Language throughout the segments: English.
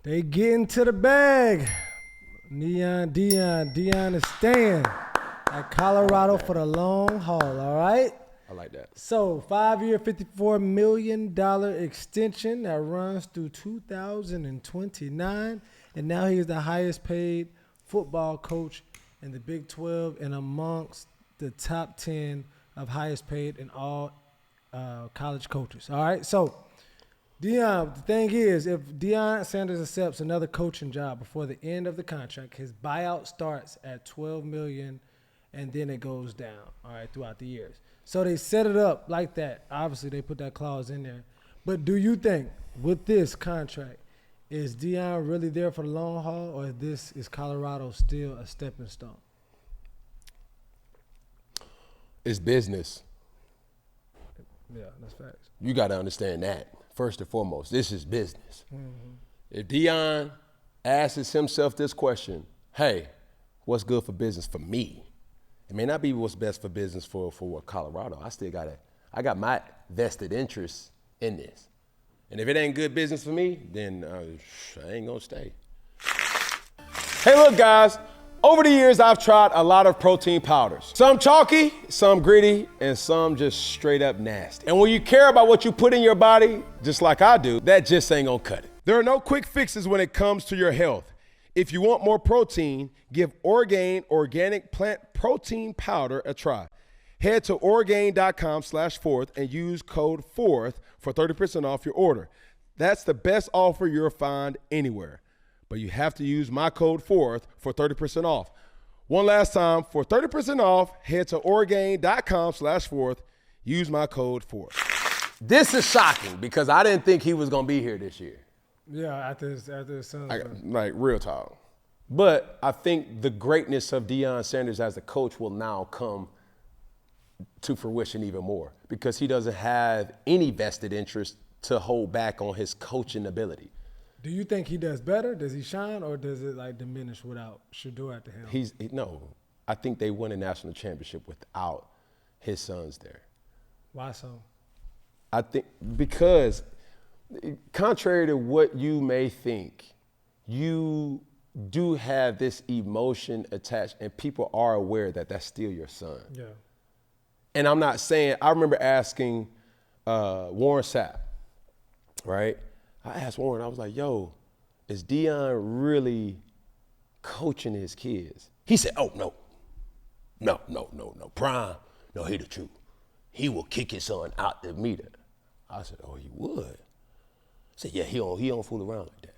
They get into the bag. Deion is staying at Colorado for the long haul, all right? I like that. So, 5-year, $54 million extension that runs through 2029. And now he is the highest paid football coach in the Big 12 and amongst the top 10 of highest paid in all college coaches. All right, so Deion, the thing is, if Deion Sanders accepts another coaching job before the end of the contract, his buyout starts at $12 million, and then it goes down, all right, throughout the years. So they set it up like that. Obviously, they put that clause in there. But do you think with this contract, is Deion really there for the long haul, or is Colorado still a stepping stone? It's business. Yeah, that's facts. You got to understand that. First and foremost, this is business. Mm-hmm. If Deion asks himself this question, hey, what's good for business for me? It may not be what's best for business for Colorado. I got my vested interest in this. And if it ain't good business for me, then I ain't gonna stay. Hey, look, guys. Over the years, I've tried a lot of protein powders. Some chalky, some gritty, and some just straight up nasty. And when you care about what you put in your body, just like I do, that just ain't gonna cut it. There are no quick fixes when it comes to your health. If you want more protein, give Orgain Organic Plant Protein Powder a try. Head to Orgain.com/4th and use code 4th for 30% off your order. That's the best offer you'll find anywhere. But you have to use my code 4th for 30% off. One last time, for 30% off, head to Orgain.com/4th. Use my code 4th. This is shocking because I didn't think he was going to be here this year. Yeah, after his son. Like, real talk. But I think the greatness of Deion Sanders as a coach will now come to fruition even more because he doesn't have any vested interest to hold back on his coaching ability. Do you think he does better? Does he shine, or does it like diminish without Shador at the helm? No. I think they won a national championship without his sons there. Why so? I think because, contrary to what you may think, you do have this emotion attached, and people are aware that that's still your son. Yeah. And I'm not saying. I remember asking Warren Sapp, right? I asked Warren, I was like, yo, is Deion really coaching his kids? He said, oh, no. Prime, no, he the truth. He will kick his son out the meter. I said, oh, he would? I said, yeah, he don't fool around like that.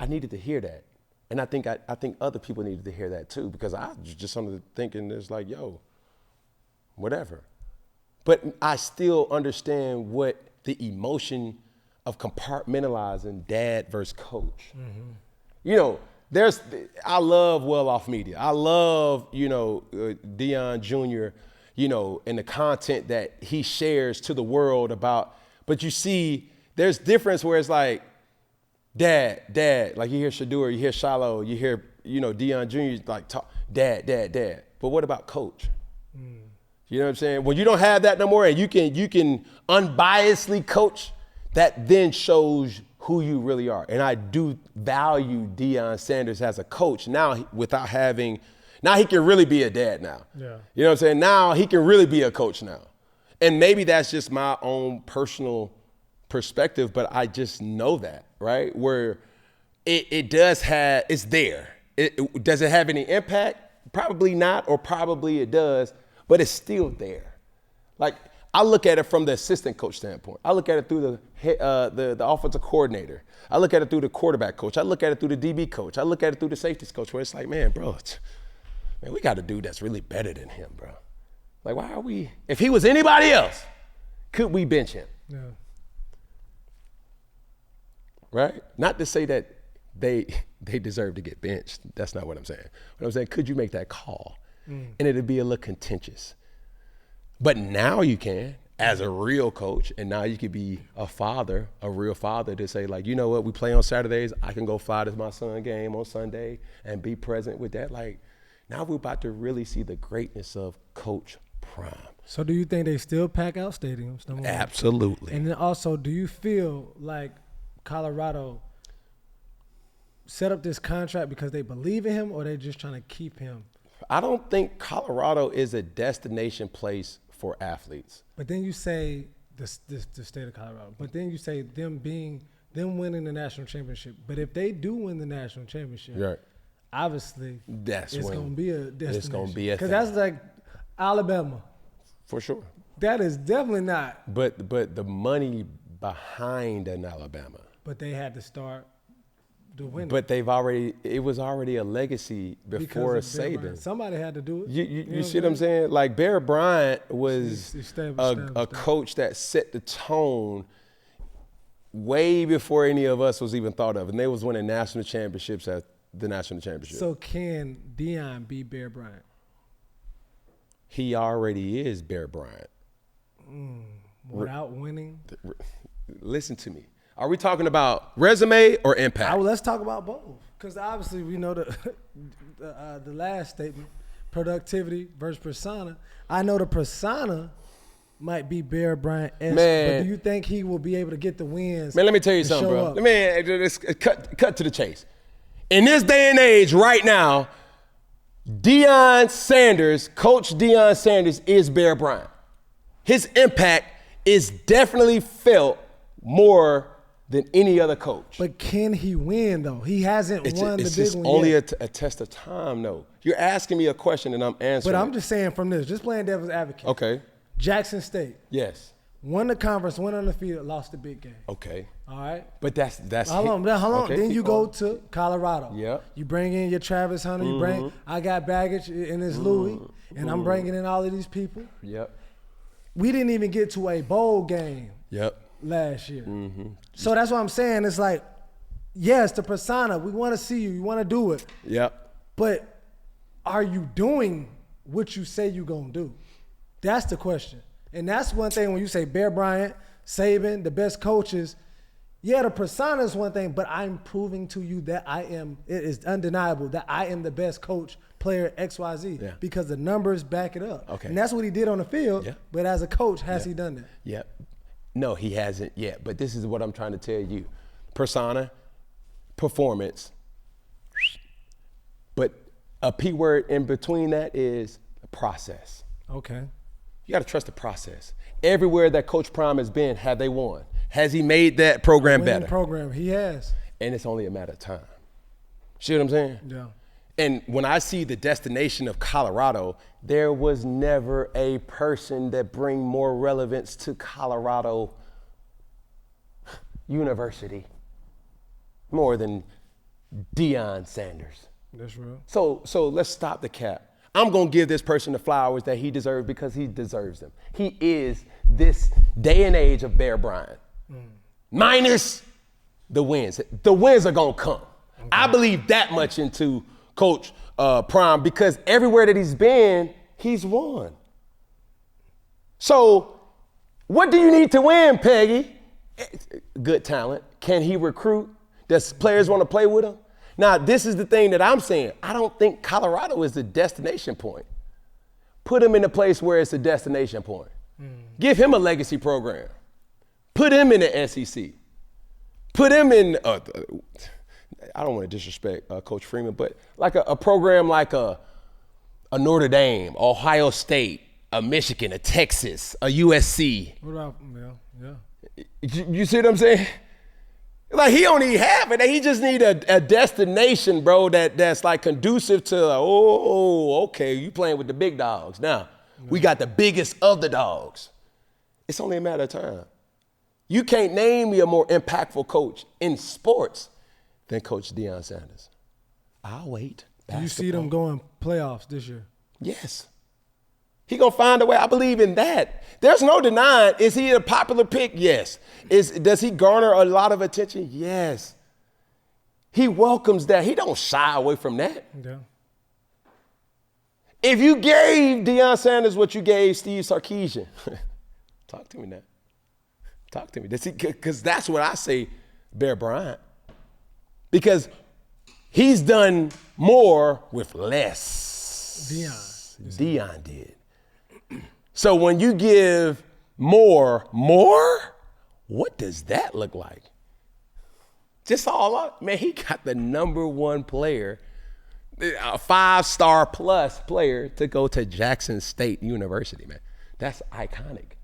I needed to hear that. And I think other people needed to hear that too, because I was just thinking it's like, yo, whatever. But I still understand what the emotion of compartmentalizing dad versus coach. Mm-hmm. You know, I love well-off media. I love, Deion Jr., and the content that he shares to the world about, but you see, there's difference where it's like, dad, like you hear Shador, you hear Shiloh, you hear, Deion Jr. like talk, dad. But what about coach? Mm. You know what I'm saying? When you don't have that no more and you can unbiasedly coach, that then shows who you really are. And I do value Deion Sanders as a coach now now he can really be a dad now. Yeah. You know what I'm saying? Now he can really be a coach now. And maybe that's just my own personal perspective, but I just know that, right? Where it's there. Does it have any impact? Probably not, or probably it does, but it's still there. Like, I look at it from the assistant coach standpoint. I look at it through the offensive coordinator. I look at it through the quarterback coach. I look at it through the DB coach. I look at it through the safeties coach, where it's like, man, we got a dude that's really better than him, bro. Like, why are we? If he was anybody else, could we bench him? Yeah. Right? Not to say that they deserve to get benched. That's not what I'm saying. What I'm saying, could you make that call? And it'd be a little contentious. But now you can, as a real coach, and now you could be a real father to say, like, you know what, we play on Saturdays, I can go fly to my son's game on Sunday and be present with that. Like, now we're about to really see the greatness of Coach Prime. So do you think they still pack out stadiums? Absolutely. And then also, do you feel like Colorado set up this contract because they believe in him, or they just trying to keep him? I don't think Colorado is a destination place for athletes. But then you say the state of Colorado. But then you say them winning the national championship. But if they do win the national championship, Right. obviously That's it's when going to be a destination. it's going to be a because thing. that's like Alabama. For sure. That is definitely not. But the money behind an Alabama. But they had to start the winning. But it was already a legacy before Saban. Somebody had to do it. You see what I'm saying? Like Bear Bryant was Established. a coach that set the tone way before any of us was even thought of. And they was winning national championships at the national championship. So can Deion be Bear Bryant? He already is Bear Bryant. Without winning? Listen to me. Are we talking about resume or impact? Let's talk about both. Because obviously we know the last statement, productivity versus persona. I know the persona might be Bear Bryant-esque, but do you think he will be able to get the wins? Man, let me tell you something, bro. Up? Let me just cut to the chase. In this day and age, right now, Deion Sanders, Coach Deion Sanders is Bear Bryant. His impact is definitely felt more than any other coach. But can he win, though? He hasn't won the big one yet. It's only a test of time, though. You're asking me a question and I'm answering. But I'm just saying from this, just playing devil's advocate. Okay. Jackson State. Yes. Won the conference, went undefeated, lost the big game. Okay. All right. But that's How long? Okay, then you go to Colorado. Yep. You bring in your Travis Hunter. I got baggage in this Louis, and I'm bringing in all of these people. Yep. We didn't even get to a bowl game. Yep. Last year. So that's what I'm saying. It's like, yes, the persona. We want to see you. You want to do it. Yep. But are you doing what you say you're going to do? That's the question. And that's one thing when you say Bear Bryant, Saban, the best coaches, yeah, the persona is one thing, but I'm proving to you that it is undeniable that I am the best coach, player, XYZ, because the numbers back it up. Okay. And that's what he did on the field, but as a coach, has he done that? Yep. No, he hasn't yet, but this is what I'm trying to tell you. Persona, performance, but a P word in between that is process. Okay. You got to trust the process. Everywhere that Coach Prime has been, have they won? Has he made that program better? Program, he has. And it's only a matter of time. See what I'm saying? Yeah. And when I see the destination of Colorado, there was never a person that bring more relevance to Colorado University more than Deion Sanders. That's real. So let's stop the cap. I'm going to give this person the flowers that he deserves because he deserves them. He is this day and age of Bear Bryant. Minus the wins. The wins are going to come. Okay. I believe that much into Coach Prime because everywhere that he's been, he's won. So what do you need to win, Peggy? Good talent. Can he recruit? Does players want to play with him? Now, this is the thing that I'm saying. I don't think Colorado is the destination point. Put him in a place where it's a destination point. Give him a legacy program. Put him in the SEC. Put him in, I don't want to disrespect Coach Freeman, but like a program like a Notre Dame, Ohio State, a Michigan, a Texas, a USC. What about, yeah. You see what I'm saying? Like he don't need half of it. He just need a destination, bro, that's like conducive to, okay, you playing with the big dogs. Now, we got the biggest of the dogs. It's only a matter of time. You can't name me a more impactful coach in sports than Coach Deion Sanders. I'll wait. Do you see them going playoffs this year? Yes. He gonna find a way. I believe in that. There's no denying. Is he a popular pick? Yes. Does he garner a lot of attention? Yes. He welcomes that. He don't shy away from that. Yeah. If you gave Deion Sanders what you gave Steve Sarkisian, talk to me now. Talk to me. Because that's what I say, Bear Bryant. Because he's done more with less. Deion did. So when you give more, what does that look like? just all up. Man, he got the number one player, a 5-star plus player to go to Jackson State University, man. That's iconic.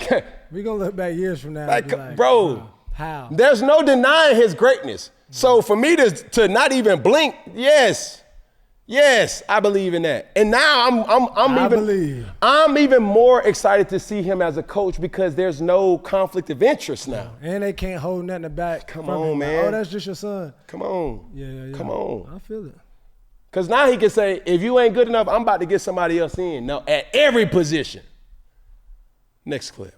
Yeah. We gonna look back years from now. Bro, how? There's no denying his greatness. So for me to not even blink, yes, I believe in that. And now I'm even more excited to see him as a coach because there's no conflict of interest now. And they can't hold nothing back. Come on, man. Oh, that's just your son. Come on. Yeah. Come on. I feel it. Because now he can say, if you ain't good enough, I'm about to get somebody else in. No, at every position. Next clip.